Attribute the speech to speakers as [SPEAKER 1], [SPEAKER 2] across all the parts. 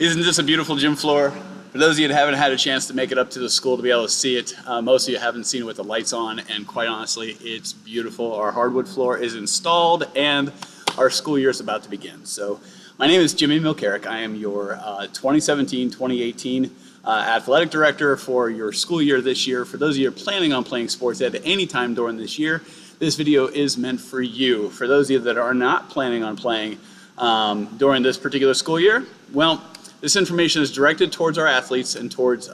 [SPEAKER 1] Isn't this a beautiful gym floor? For those of you that haven't had a chance to make it up to the school to be able to see it, most of you haven't seen it with the lights on, and quite honestly, it's beautiful. Our hardwood floor is installed and our school year is about to begin. So my name is Jimmy Milcaric. I am your 2017-2018 athletic director for your school year this year. For those of you who are planning on playing sports at any time during this year, this video is meant for you. For those of you that are not planning on playing during this particular school year, well, this information is directed towards our athletes and towards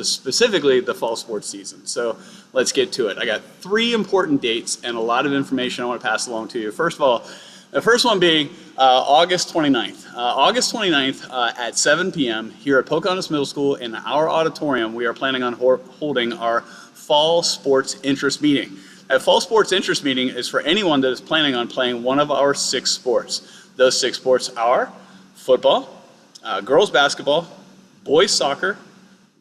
[SPEAKER 1] specifically the fall sports season. So let's get to it. I got 3 important dates and a lot of information I want to pass along to you. First of all, the first one being August 29th. August 29th at 7 p.m. here at Pocahontas Middle School in our auditorium, we are planning on holding our fall sports interest meeting. That fall sports interest meeting is for anyone that is planning on playing one of our 6 sports. Those 6 sports are football, girls basketball, boys soccer,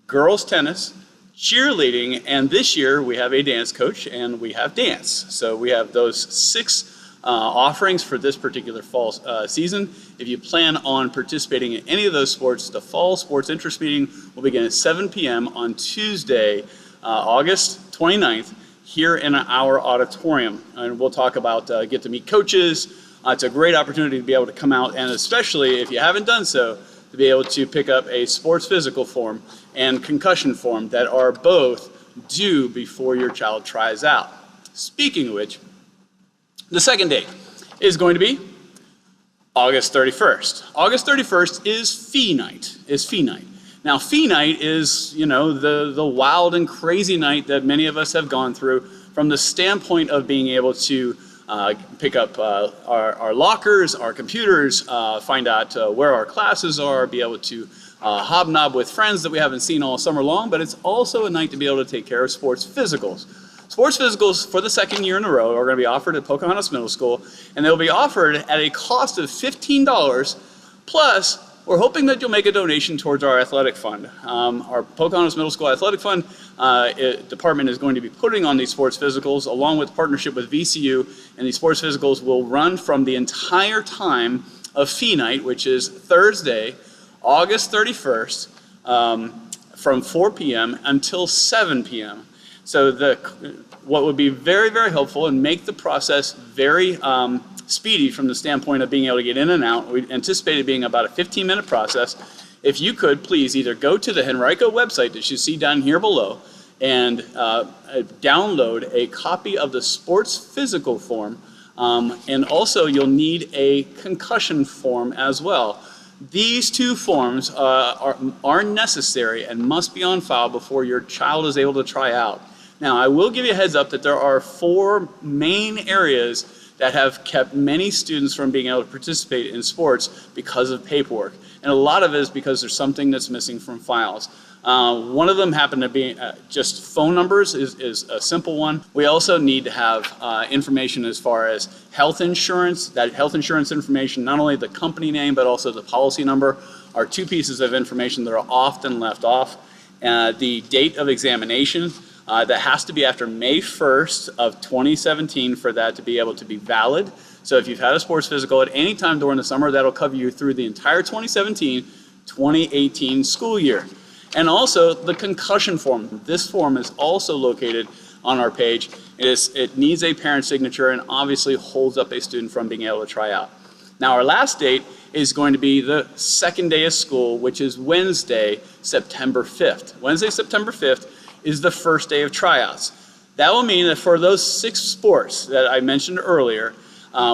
[SPEAKER 1] girls tennis, cheerleading, and this year we have a dance coach and we have dance. So we have those 6 offerings for this particular fall season. If you plan on participating in any of those sports, the fall sports interest meeting will begin at 7 p.m. on Tuesday, August 29th, here in our auditorium. And we'll talk about get to meet coaches. It's a great opportunity to be able to come out, and especially if you haven't done so, to be able to pick up a sports physical form and concussion form that are both due before your child tries out. Speaking of which, the second date is going to be August 31st. August 31st is fee night. Now, fee night is, you know, the wild and crazy night that many of us have gone through from the standpoint of being able to pick up our lockers, our computers, find out where our classes are, be able to hobnob with friends that we haven't seen all summer long, but it's also a night to be able to take care of sports physicals. Sports physicals for the 2nd year in a row are going to be offered at Pocahontas Middle School, and they'll be offered at a cost of $15, plus we're hoping that you'll make a donation towards our athletic fund. Our Pocahontas Middle School Athletic Fund department is going to be putting on these sports physicals along with partnership with VCU, and these sports physicals will run from the entire time of fee night, which is Thursday, August 31st, from 4 p.m. until 7 p.m. So what would be very, very helpful and make the process very speedy from the standpoint of being able to get in and out. We anticipate it being about a 15-minute process. If you could, please either go to the Henrico website that you see down here below and download a copy of the sports physical form, and also you'll need a concussion form as well. These 2 forms are necessary and must be on file before your child is able to try out. Now, I will give you a heads up that there are 4 main areas that have kept many students from being able to participate in sports because of paperwork. And a lot of it is because there's something that's missing from files. One of them happened to be just phone numbers is a simple one. We also need to have information as far as health insurance. That health insurance information, not only the company name, but also the policy number, are 2 pieces of information that are often left off. The date of examination, that has to be after May 1st of 2017 for that to be able to be valid. So if you've had a sports physical at any time during the summer, that'll cover you through the entire 2017-2018 school year. And also the concussion form. This form is also located on our page. It needs a parent signature and obviously holds up a student from being able to try out. Now, our last date is going to be the 2nd day of school, which is Wednesday, September 5th. Wednesday, September 5th is the first day of tryouts. That will mean that for those 6 sports that I mentioned earlier,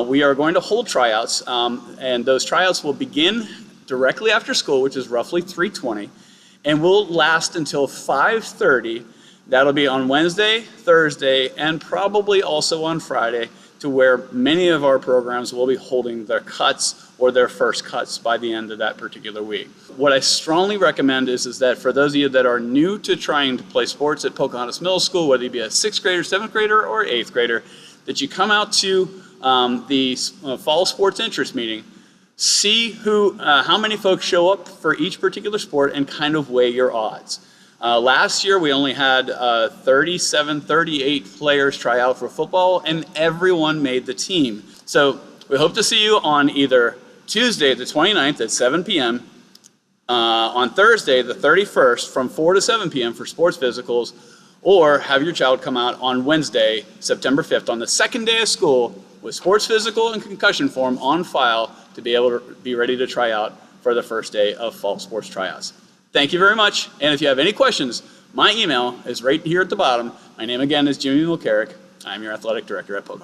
[SPEAKER 1] we are going to hold tryouts, and those tryouts will begin directly after school, which is roughly 3:20, and will last until 5:30. That'll be on Wednesday, Thursday, and probably also on Friday, to where many of our programs will be holding their cuts or their first cuts by the end of that particular week. What I strongly recommend is that for those of you that are new to trying to play sports at Pocahontas Middle School, whether you be a 6th grader, 7th grader, or 8th grader, that you come out to the fall sports interest meeting, see how many folks show up for each particular sport and kind of weigh your odds. Last year we only had 38 players try out for football, and everyone made the team. So we hope to see you on either Tuesday the 29th at 7 p.m. on Thursday, the 31st, from 4 to 7 p.m. for sports physicals, or have your child come out on Wednesday, September 5th, on the second day of school with sports physical and concussion form on file to be able to be ready to try out for the first day of fall sports tryouts. Thank you very much. And if you have any questions, my email is right here at the bottom. My name again is Jimmy Mulcarrick. I'm your athletic director at Pocahontas.